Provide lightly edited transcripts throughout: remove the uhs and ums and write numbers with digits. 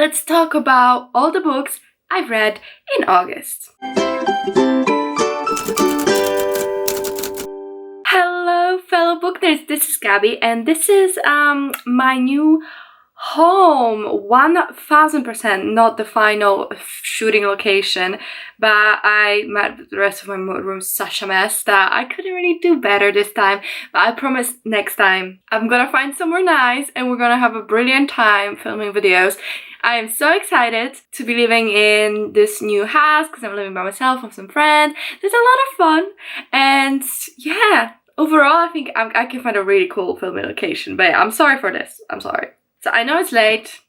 let's talk about all the books I've read in August. Hello fellow book nerds, this is Gabby and this is my new home. 1000% not the final shooting location, but I made the rest of my room such a mess that I couldn't really do better this time. But I promise next time I'm gonna find somewhere nice and we're gonna have a brilliant time filming videos. I am so excited to be living in this new house because I'm living by myself with some friends. There's a lot of fun and yeah, overall I think I can find a really cool filming location. But yeah, I'm sorry for this, I'm sorry. So I know it's late,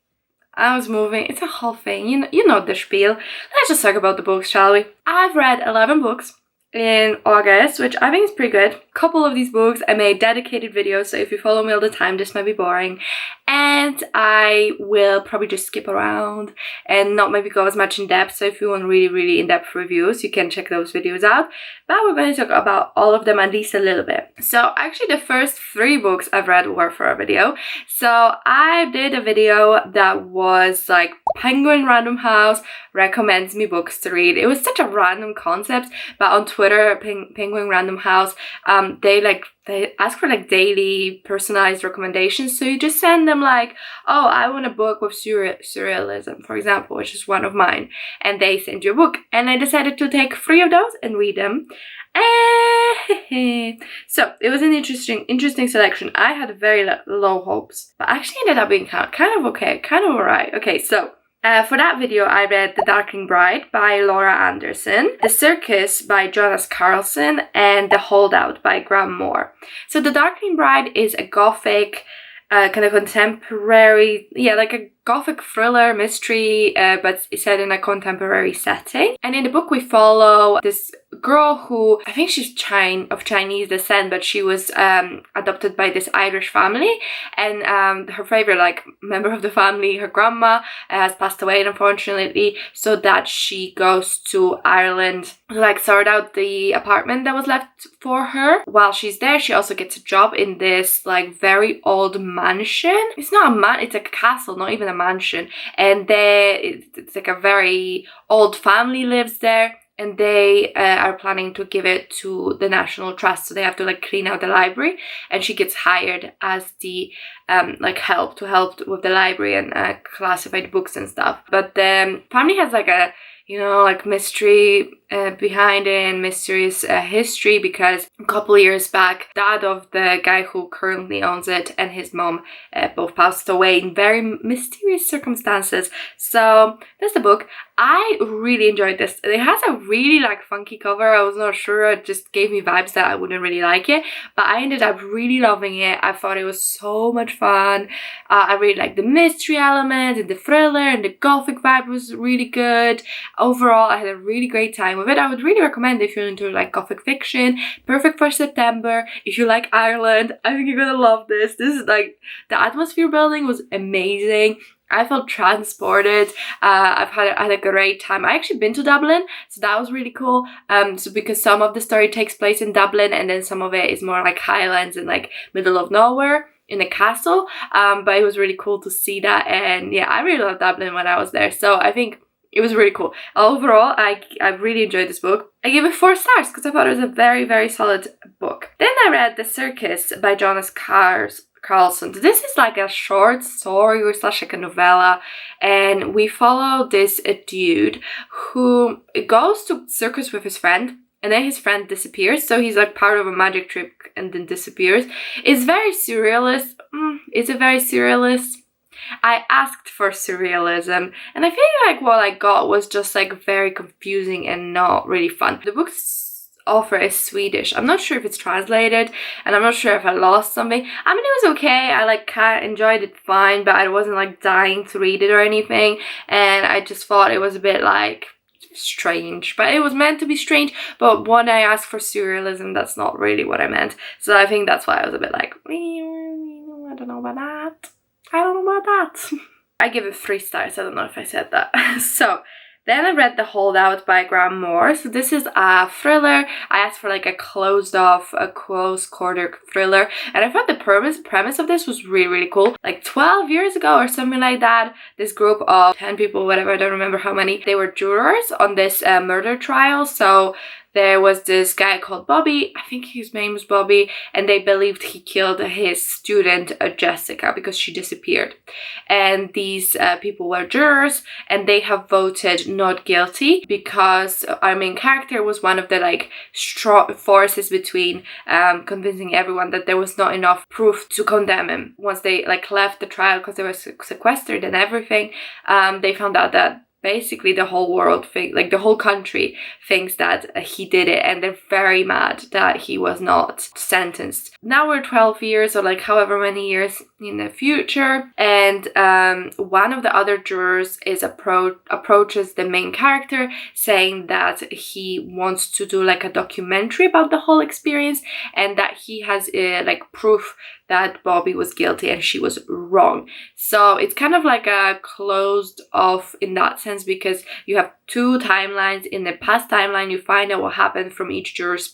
I was moving, it's a whole thing, you know the spiel. Let's just talk about the books, shall we? I've read 11 books in August, which I think is pretty good. A couple of these books I made dedicated videos, so if you follow me all the time this might be boring. And I will probably just skip around and not maybe go as much in depth, so if you want really in-depth reviews you can check those videos out. But we're going to talk about all of them at least a little bit. So actually the first 3 books I've read were for a video. So I did a video that was like Penguin Random House recommends me books to read. It was such a random concept, but on Twitter, Penguin Random House, they ask for like daily personalized recommendations. So you just send them like, oh, I want a book with surrealism, for example, which is one of mine, and they send you a book. And I decided to take 3 of those and read them. So it was an interesting selection. I had very low hopes, but actually ended up being kind of okay, kind of alright. Okay, so for that video, I read The Darkling Bride by Laura Anderson, The Circus by Jonas Carlson, and The Holdout by Graham Moore. So The Darkling Bride is a gothic, kind of contemporary, like a gothic thriller mystery, but it's set in a contemporary setting. And in the book we follow this girl who, I think she's of Chinese descent, but she was adopted by this Irish family, and her favorite member of the family, her grandma, has passed away unfortunately, so that she goes to Ireland to sort out the apartment that was left for her. While she's there, she also gets a job in this very old mansion. It's not a man, it's a castle, not even a mansion, and it's like a very old family lives there, and they are planning to give it to the National Trust, so they have to clean out the library, and she gets hired as the help with the library and classify the books and stuff. But the family has a mystery behind it, and mysterious history, because a couple years back, dad of the guy who currently owns it and his mom both passed away in very mysterious circumstances. So that's the book. I really enjoyed this. It has a really funky cover. I was not sure, it just gave me vibes that I wouldn't really like it, but I ended up really loving it. I thought it was so much fun. I really liked the mystery element and the thriller, and the gothic vibe was really good. Overall, I had a really great time with it. I would really recommend if you're into gothic fiction. Perfect for September. If you like Ireland, I think you're gonna love this. This is the atmosphere building was amazing. I felt transported. I had a great time. I actually been to Dublin, so that was really cool. So because some of the story takes place in Dublin, and then some of it is more Highlands and middle of nowhere in a castle. But it was really cool to see that, and yeah, I really loved Dublin when I was there. So I think it was really cool. Overall, I really enjoyed this book. I gave it 4 stars because I thought it was a very solid book. Then I read The Circus by Jonas Carlson. This is a short story or / a novella, and we follow this dude who goes to circus with his friend, and then his friend disappears, so he's part of a magic trick and then disappears. It's very surrealist. Is it very surrealist? I asked for surrealism, and I feel what I got was just very confusing and not really fun. The book's author is Swedish. I'm not sure if it's translated, and I'm not sure if I lost something. I mean, it was okay. I enjoyed it fine, but I wasn't dying to read it or anything, and I just thought it was a bit strange. But it was meant to be strange, but when I asked for surrealism, that's not really what I meant. So I think that's why I was a bit I don't know about that. I don't know about that. I give it 3 stars. I don't know if I said that. So Then I read The Holdout by Graham Moore. So this is a thriller. I asked for like a close quarter thriller, and I thought the premise of this was really, really cool. Like 12 years ago or something like that, this group of 10 people, whatever, I don't remember how many, they were jurors on this murder trial. So there was this guy called Bobby, I think his name was Bobby, and they believed he killed his student Jessica because she disappeared. And these people were jurors, and they have voted not guilty because our main character was one of the like strong forces between convincing everyone that there was not enough proof to condemn him. Once they like left the trial because they were sequestered and everything, they found out that basically the whole world like the whole country thinks that he did it, and they're very mad that he was not sentenced. Now we're 12 years or like however many years in the future, and one of the other jurors is approaches the main character saying that he wants to do like a documentary about the whole experience, and that he has like proof that Bobby was guilty and she was wrong. So it's kind of like a closed off in that sense, because you have two timelines. In the past timeline, you find out what happened from each juror's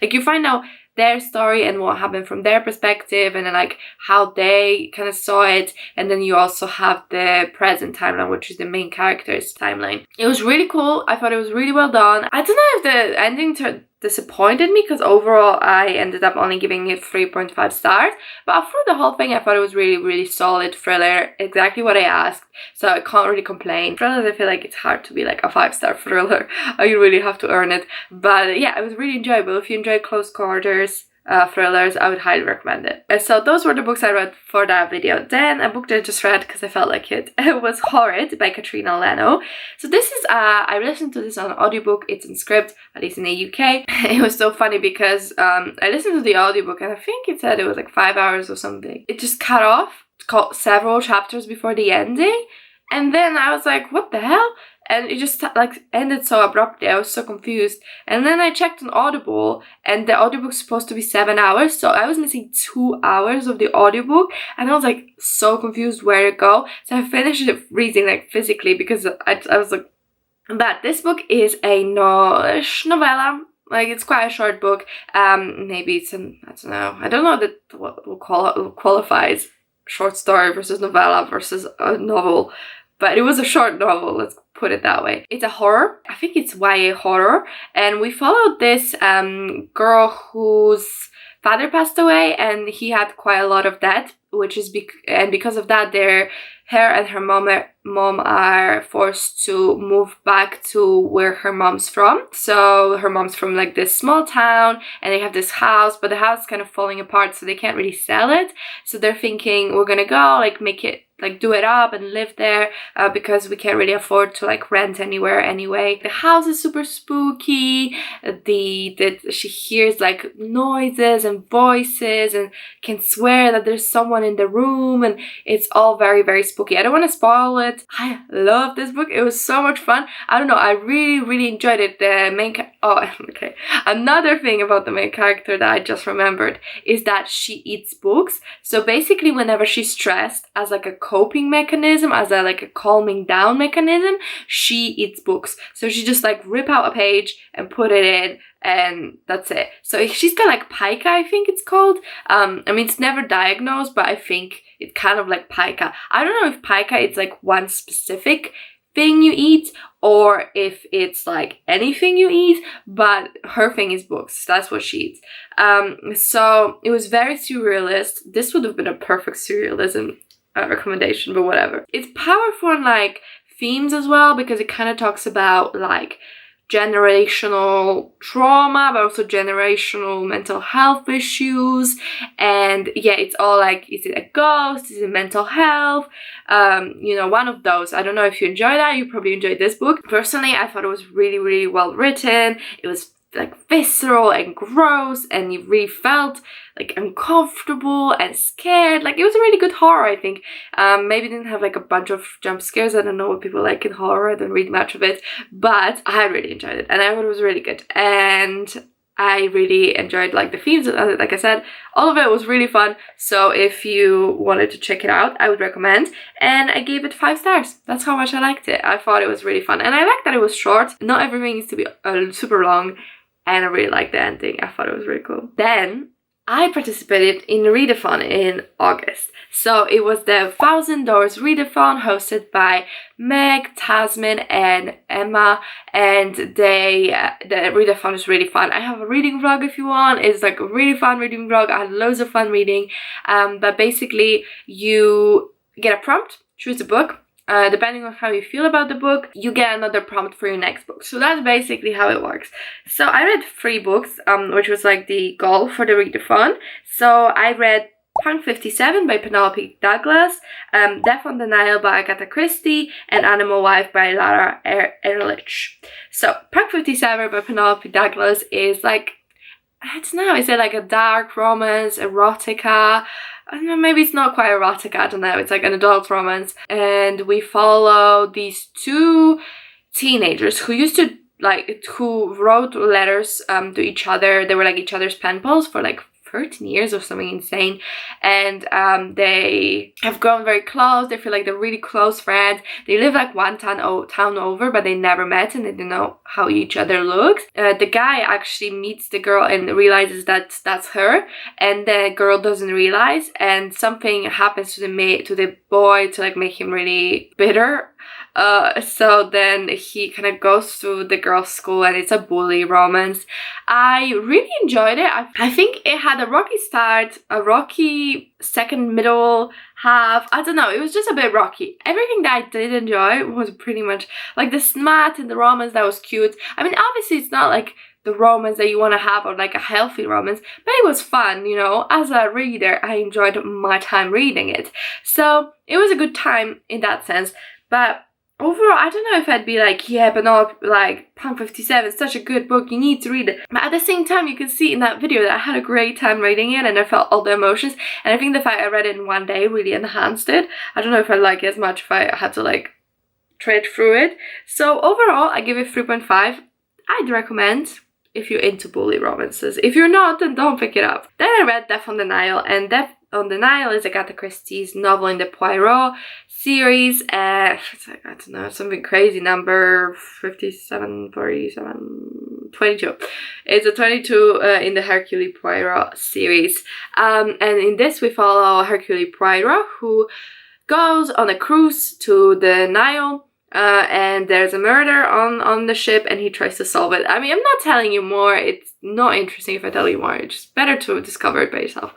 like you find out their story and what happened from their perspective, and then like how they kind of saw it. And then you also have the present timeline, which is the main character's timeline. It was really cool. I thought it was really well done. I don't know if the ending disappointed me, because overall I ended up only giving it 3.5 stars, but through the whole thing I thought it was really, really solid thriller, exactly what I asked, so I can't really complain. Thrillers, I feel like it's hard to be like a 5-star thriller. You really have to earn it. But yeah, it was really enjoyable. If you enjoy close quarters thrillers, I would highly recommend it. So those were the books I read for that video. Then a book that I just read because I felt like it was Horrid by Katrina Leno. So this is I listened to this on audiobook. It's in script, at least in the UK. It was so funny because I listened to the audiobook and I think it said it was like 5 hours or something. It just cut off several chapters before the ending, and then I was like, what the hell? And it just like ended so abruptly. I was so confused. And then I checked on Audible, and the audiobook's supposed to be 7 hours. So I was missing 2 hours of the audiobook, and I was like so confused where to go. So I finished it reading like physically, because I was like, but this book is a novella. Like, it's quite a short book. Maybe it's I don't know what qualifies short story versus novella versus a novel. But it was a short novel, let's put it that way. It's a horror. I think it's YA horror. And we followed this girl whose father passed away, and he had quite a lot of debt, which is because of that, her and her mom are forced to move back to where her mom's from. So her mom's from like this small town, and they have this house, but the house is kind of falling apart, so they can't really sell it. So they're thinking, we're gonna go like make it, like do it up and live there, because we can't really afford to like rent anywhere anyway. The house is super spooky. She hears like noises and voices and can swear that there's someone in the room, and it's all very, very spooky. I don't want to spoil it. I love this book. It was so much fun. I don't know, I really, really enjoyed it. Another thing about the main character that I just remembered is that she eats books. So basically, whenever she's stressed, as like a coping mechanism, as a calming down mechanism, she eats books. So she just like rip out a page and put it in, and that's it. So she's got like pica, I think it's called. I mean, it's never diagnosed, but I think it's kind of like pica. I don't know if pica it's like one specific thing you eat, or if it's like anything you eat, but her thing is books. That's what she eats. So it was very surrealist. This would have been a perfect surrealism recommendation, but whatever. It's powerful in like themes as well, because it kind of talks about like generational trauma, but also generational mental health issues. And yeah, it's all like, is it a ghost? Is it mental health? One of those. I don't know if you enjoy that. You probably enjoyed this book. Personally, I thought it was really, really well written. It was like visceral and gross, and you really felt like uncomfortable and scared. Like, it was a really good horror, I think. Maybe didn't have like a bunch of jump scares. I don't know what people like in horror. I don't read much of it, but I really enjoyed it, and I thought it was really good. And I really enjoyed like the themes, like I said, all of it was really fun. So if you wanted to check it out, I would recommend. And I gave it 5 stars. That's how much I liked it. I thought it was really fun, and I liked that it was short. Not everything needs to be super long, and I really liked the ending. I thought it was really cool. Then I participated in Readathon in August. So it was the $1,000 Readathon hosted by Meg, Tasmin, and Emma. And the Readathon is really fun. I have a reading vlog if you want. It's like a really fun reading vlog. I had loads of fun reading. But basically you get a prompt, choose a book. Depending on how you feel about the book, you get another prompt for your next book. So that's basically how it works. So I read 3 books, which was like the goal for the Readathon. So I read Punk 57 by Penelope Douglas, Death on the Nile by Agatha Christie, and Animal Wife by Lara Ehrlich. So Punk 57 by Penelope Douglas is like, I don't know, is it like a dark romance, erotica? I don't know, maybe it's not quite erotica, I don't know, it's like an adult romance. And we follow these 2 teenagers who used to who wrote letters to each other. They were like each other's pen pals for like 13 years or something insane, and they have grown very close. They feel like they're really close friends. They live like one town over, but they never met and they don't know how each other looks. The guy actually meets the girl and realizes that that's her, and the girl doesn't realize, and something happens to the boy to like make him really bitter. So then he kind of goes to the girls' school, and it's a bully romance. I really enjoyed it. I think it had a rocky start, a rocky second middle half. I don't know, it was just a bit rocky. Everything that I did enjoy was pretty much like the smut and the romance that was cute. I mean, obviously it's not like the romance that you want to have, or like a healthy romance, but it was fun, you know. As a reader, I enjoyed my time reading it. So it was a good time in that sense. But overall, I don't know if I'd be like, yeah, but no, like Punk 57 is such a good book, you need to read it. But at the same time, you can see in that video that I had a great time reading it, and I felt all the emotions. And I think the fact I read it in one day really enhanced it. I don't know if I like it as much if I had to like tread through it. So overall, I give it 3.5. I'd recommend if you're into bully romances. If you're not, then don't pick it up. Then I read Death on the Nile, and Death on the Nile is Agatha Christie's novel in the Poirot series. It's like, I don't know, something crazy, number 57, 47, 22. It's a 22 in the Hercule Poirot series. And in this we follow Hercule Poirot, who goes on a cruise to the Nile. And there's a murder on the ship, and he tries to solve it. I mean, I'm not telling you more. It's not interesting if I tell you more. It's just better to discover it by yourself.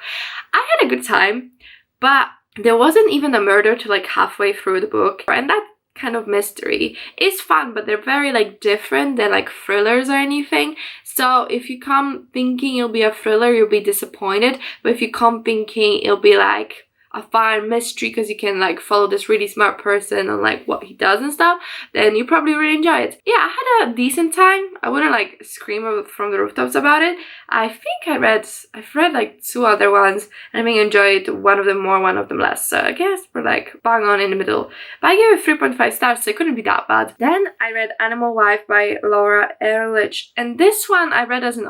I had a good time, but there wasn't even a murder to like halfway through the book. And that kind of mystery is fun, but they're very like different than like thrillers or anything. So if you come thinking it'll be a thriller, you'll be disappointed. But if you come thinking it'll be like a fun mystery because you can like follow this really smart person and like what he does and stuff, then you probably really enjoy it. Yeah, I had a decent time. I wouldn't like scream from the rooftops about it. I think I've read like 2 other ones, and I think I enjoyed one of them more, one of them less. So I guess we're like bang on in the middle. But I gave it 3.5 stars, so it couldn't be that bad. Then I read Animal Wife by Lara Ehrlich, and this one I read as an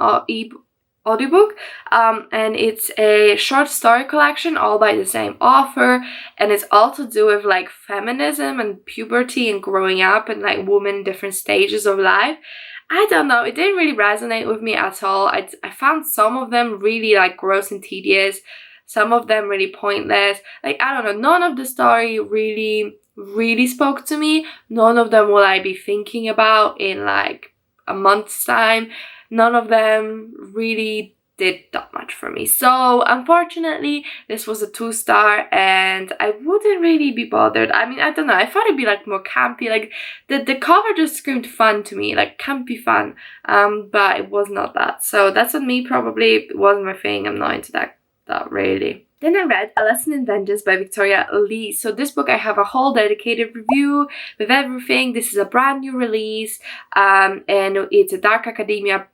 audiobook, and it's a short story collection all by the same author, and it's all to do with like feminism and puberty and growing up and like women in different stages of life. I don't know, it didn't really resonate with me at all. I found some of them really like gross and tedious, some of them really pointless. Like, I don't know, none of the story really spoke to me. None of them will I be thinking about in like a month's time. None of them really did that much for me. So unfortunately, this was a 2-star, and I wouldn't really be bothered. I mean, I don't know, I thought it'd be like more campy. Like the cover just screamed fun to me, like campy fun, but it was not that. So that's on me, probably. It wasn't my thing. I'm not into that really. Then I read A Lesson Inventors by Victoria Lee. So this book, I have a whole dedicated review with everything. This is a brand new release, and it's a dark academia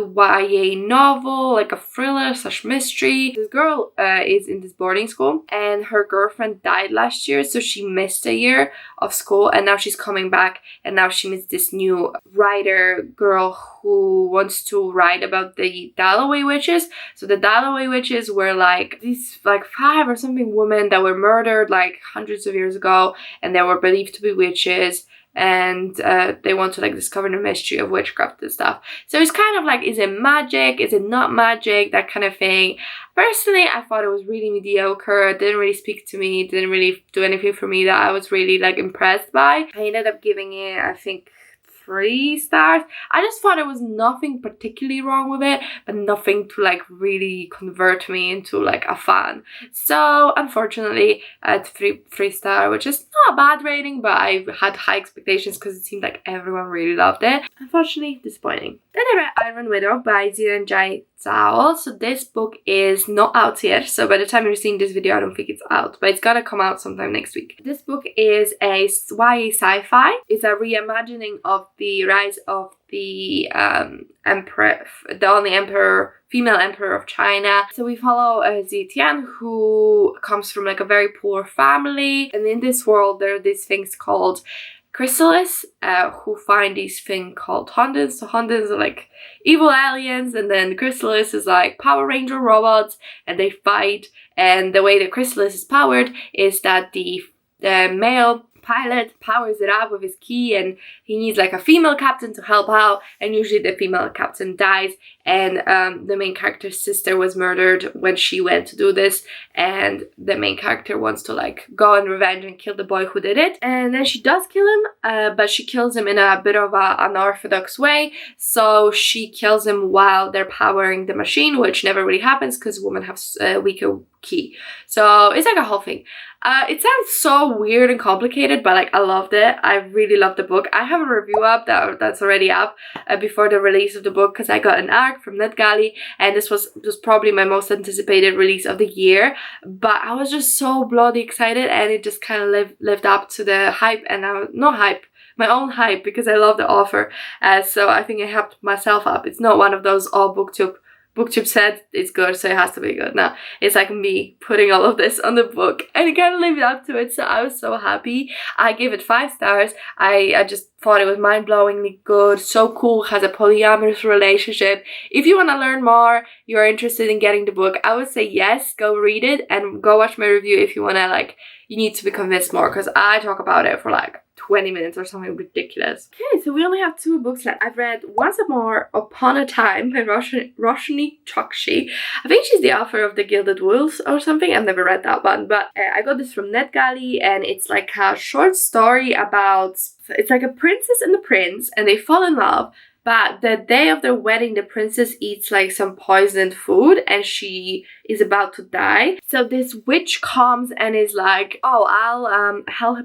YA novel, like a thriller / mystery. This girl is in this boarding school, and her girlfriend died last year, so she missed a year of school, and now she's coming back, and now she meets this new writer girl who wants to write about the Dalloway witches. So the Dalloway witches were like these like 5 or something women that were murdered like hundreds of years ago, and they were believed to be witches, and they want to like discover the mystery of witchcraft and stuff. So it's kind of like, is it magic, is it not magic, that kind of thing. Personally, I thought it was really mediocre. It didn't really speak to me, it didn't really do anything for me that I was really like impressed by. I ended up giving it, I think, 3 stars. I just thought there was nothing particularly wrong with it, but nothing to like really convert me into like a fan. So unfortunately, it's 3 star, which is not a bad rating, but I had high expectations because it seemed like everyone really loved it. Unfortunately, disappointing. Then I read Iron Widow by Zirenjai Zhao. So this book is not out yet, so by the time you're seeing this video I don't think it's out, but it's gonna come out sometime next week. This book is a YA sci-fi. It's a reimagining of the rise of the emperor, the only emperor, female emperor of China. So we follow Zitian, who comes from like a very poor family, and in this world there are these things called Chrysalis, who find these thing called Hundans. So Hundans are like evil aliens, and then Chrysalis is like Power Ranger robots, and they fight. And the way the Chrysalis is powered is that the male pilot powers it up with his key, and he needs like a female captain to help out, and usually the female captain dies, and the main character's sister was murdered when she went to do this, and the main character wants to like go on revenge and kill the boy who did it. And then she does kill him, but she kills him in a bit of a unorthodox way. So she kills him while they're powering the machine, which never really happens because women have a weaker key. So it's like a whole thing. It sounds so weird and complicated, but like I loved it. I really loved the book. I have a review up that's already up before the release of the book, because I got an ARC from NetGalley, and this was just probably my most anticipated release of the year. But I was just so bloody excited, and it just kind of lived up to the hype, and my own hype, because I love the author. So I think I helped myself up. It's not one of those BookTube said it's good, so it has to be good. No, it's like me putting all of this on the book, and it kind of lived up to it, so I was so happy. I gave it 5 stars. I just thought it was mind-blowingly good, so cool, has a polyamorous relationship. If you want to learn more, you're interested in getting the book, I would say yes, go read it, and go watch my review if you want to, like, you need to be convinced more, because I talk about it for like 20 minutes or something ridiculous. Okay, so we only have 2 books left. I've read Once More Upon a Time by Roshni Chokshi. I think she's the author of The Gilded Wolves or something. I've never read that one, but I got this from NetGalley, and it's like a short story about, it's like a princess and a prince, and they fall in love. But the day of their wedding, the princess eats like some poisoned food, and she is about to die. So this witch comes and is like, oh, I'll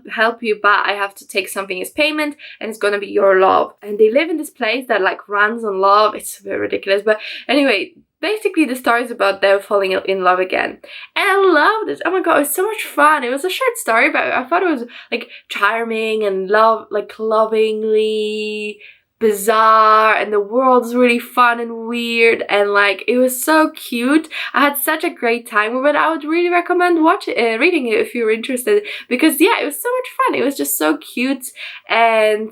help you, but I have to take something as payment, and it's gonna be your love. And they live in this place that like runs on love. It's very ridiculous, but anyway, basically the story is about them falling in love again. And I love this. Oh my god, it was so much fun. It was a short story, but I thought it was like charming and lovingly bizarre, and the world's really fun and weird, and like it was so cute. I had such a great time with it. I would really recommend reading it if you're interested, because yeah, it was so much fun. It was just so cute and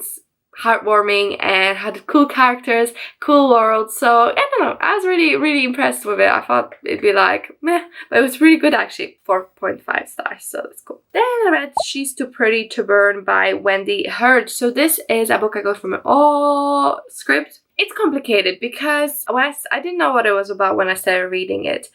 heartwarming, and had cool characters, cool world. So I don't know, I was really impressed with it. I thought it'd be like meh, but it was really good actually. 4.5 stars, so that's cool. Then I read She's Too Pretty to Burn by Wendy Hurd. So this is a book I got from an script. It's complicated because I didn't know what it was about when I started reading it.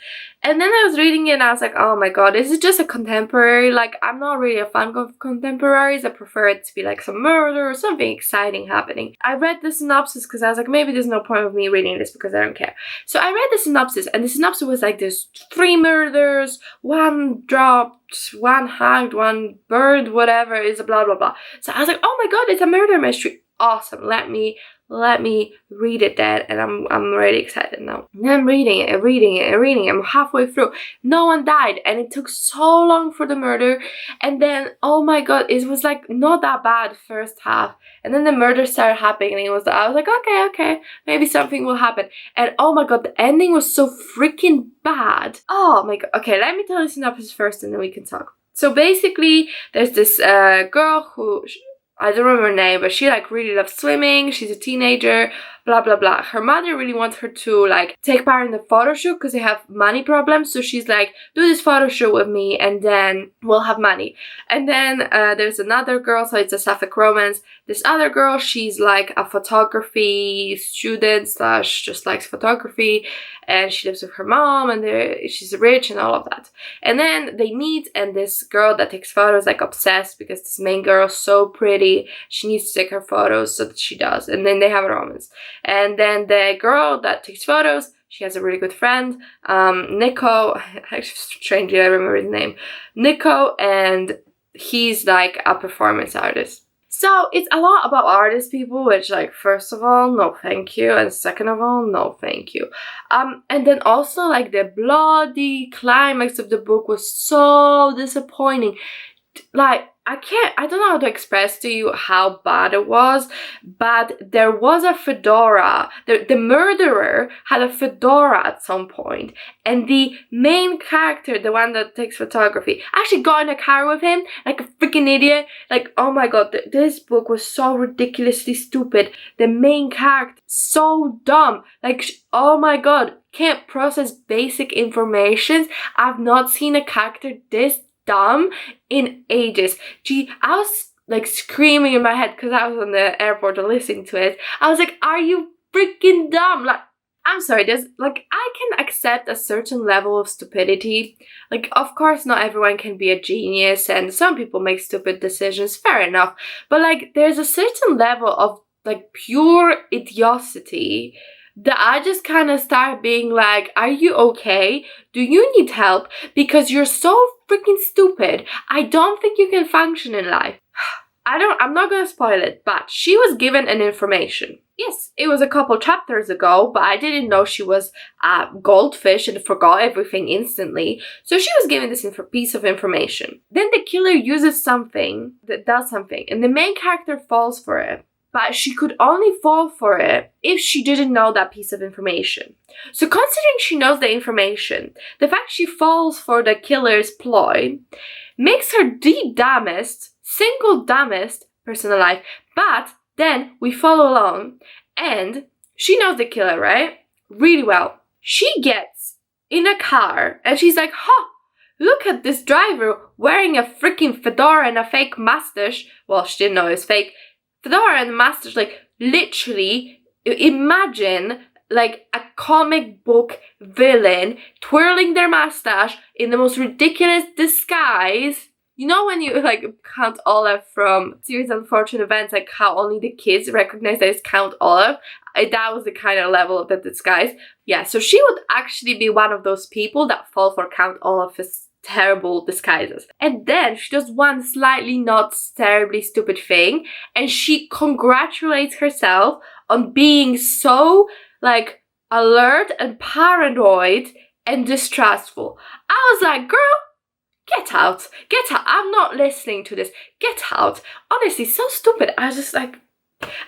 And then I was reading it and I was like, oh my god, is it just a contemporary? Like, I'm not really a fan of contemporaries. I prefer it to be like some murder or something exciting happening. I read the synopsis because I was like, maybe there's no point of me reading this because I don't care. So I read the synopsis, and the synopsis was like, there's 3 murders, 1 dropped, 1 hanged, 1 burned, whatever, is a blah blah blah. So I was like, oh my god, it's a murder mystery. awesome. Let me read it then, and I'm really excited now. And I'm reading it. I'm halfway through. No one died, and it took so long for the murder. And then, oh my god, it was like not that bad first half, and then the murder started happening, and I was like, okay, maybe something will happen. And oh my god, the ending was so freaking bad. Oh my god. Okay, let me tell you the synopsis first, and then we can talk. So basically, there's this girl who, I don't remember her name, but she like really loves swimming. She's a teenager, blah, blah, blah. Her mother really wants her to like take part in the photo shoot because they have money problems. So she's like, do this photo shoot with me and then we'll have money. And then there's another girl, so it's a sapphic romance. This other girl, she's like a photography student slash just likes photography. And she lives with her mom, and she's rich and all of that. And then they meet, and this girl that takes photos like obsessed because this main girl is so pretty. She needs to take her photos, so that she does. And then they have a romance. And then the girl that takes photos, she has a really good friend, Nico. Strangely, I remember his name, Nico, and he's like a performance artist. So it's a lot about artist people, which like, first of all, no thank you, and second of all, no thank you. And then also like the bloody climax of the book was so disappointing. Like, I don't know how to express to you how bad it was, but there was a fedora. The murderer had a fedora at some point, and the main character, the one that takes photography, actually got in a car with him like a freaking idiot. Like, oh my god, this book was so ridiculously stupid. The main character, so dumb. Like, oh my god, can't process basic information. I've not seen a character this dumb in ages. Gee, I was like screaming in my head because I was on the airport listening to it. I was like, are you freaking dumb? Like, I'm sorry, there's like, I can accept a certain level of stupidity. Like, of course not everyone can be a genius, and some people make stupid decisions, fair enough. But like, there's a certain level of like pure idiocy that I just kind of start being like, are you okay? Do you need help? Because you're so freaking stupid. I don't think you can function in life. I'm not gonna spoil it, but she was given an information. Yes, it was a couple chapters ago, but I didn't know she was a goldfish and forgot everything instantly. So she was given this piece of information. Then the killer uses something that does something, and the main character falls for it. But she could only fall for it if she didn't know that piece of information. So considering she knows the information, the fact she falls for the killer's ploy makes her the single dumbest person alive. But then we follow along, and she knows the killer, right? Really well. She gets in a car, and she's like, look at this driver wearing a freaking fedora and a fake mustache. Well, she didn't know it was fake. Fedora and mustache, like, literally, imagine, like, a comic book villain twirling their mustache in the most ridiculous disguise. You know when you, like, Count Olaf from series Unfortunate Events, like, how only the kids recognize that it's Count Olaf? That was the kind of level of the disguise. Yeah, so she would actually be one of those people that fall for Count Olaf's terrible disguises. And then she does one slightly not terribly stupid thing, and she congratulates herself on being so like alert and paranoid and distrustful. I was like, girl, get out, I'm not listening to this, get out. Honestly, so stupid. I was just like,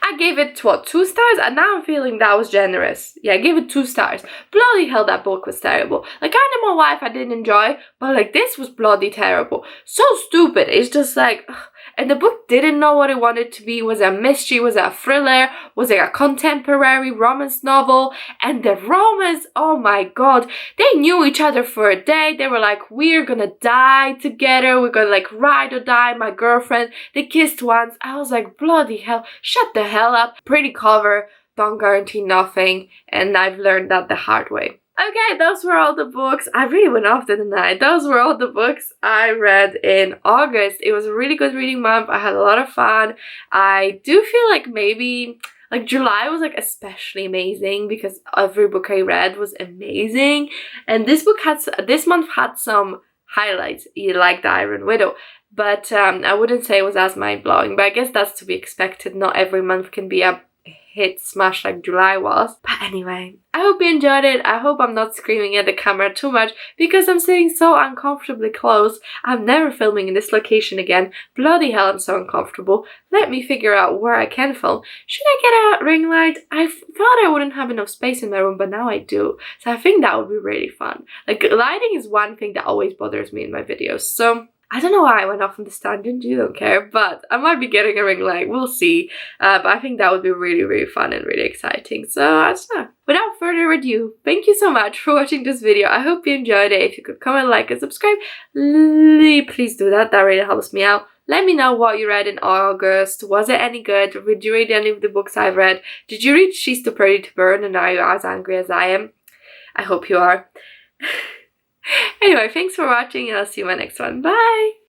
I gave it, 2 stars? And now I'm feeling that was generous. Yeah, I gave it 2 stars. Bloody hell, that book was terrible. Like, Animal Wife I didn't enjoy, but like, this was bloody terrible. So stupid. It's just like, ugh. And the book didn't know what it wanted to be. Was it a mystery? Was it a thriller? Was it a contemporary romance novel? And the romance, oh my god, they knew each other for a day. They were like, we're gonna die together. We're gonna like ride or die, my girlfriend. They kissed once. I was like, bloody hell, shut the hell up. Pretty cover, don't guarantee nothing. And I've learned that the hard way. Okay, those were all the books. I really went off, didn't I? Those were all the books I read in August. It was a really good reading month. I had a lot of fun. I do feel like maybe like July was like especially amazing because every book I read was amazing. And this month had some highlights, like The Iron Widow. but I wouldn't say it was as mind-blowing, but I guess that's to be expected. Not every month can be a hit smash like July was. But anyway, I hope you enjoyed it. I hope I'm not screaming at the camera too much because I'm sitting so uncomfortably close. I'm never filming in this location again. Bloody hell, I'm so uncomfortable. Let me figure out where I can film. Should I get a ring light? I thought I wouldn't have enough space in my room, but now I do. So I think that would be really fun. Like, lighting is one thing that always bothers me in my videos. So I don't know why I went off on this tangent, you don't care, but I might be getting a ring light, we'll see. But I think that would be really, really fun and really exciting. So I don't know. Without further ado, thank you so much for watching this video. I hope you enjoyed it. If you could comment, like, and subscribe, please do that. That really helps me out. Let me know what you read in August. Was it any good? Did you read any of the books I've read? Did you read She's Too Pretty to Burn and are you as angry as I am? I hope you are. Anyway, thanks for watching and I'll see you in my next one. Bye!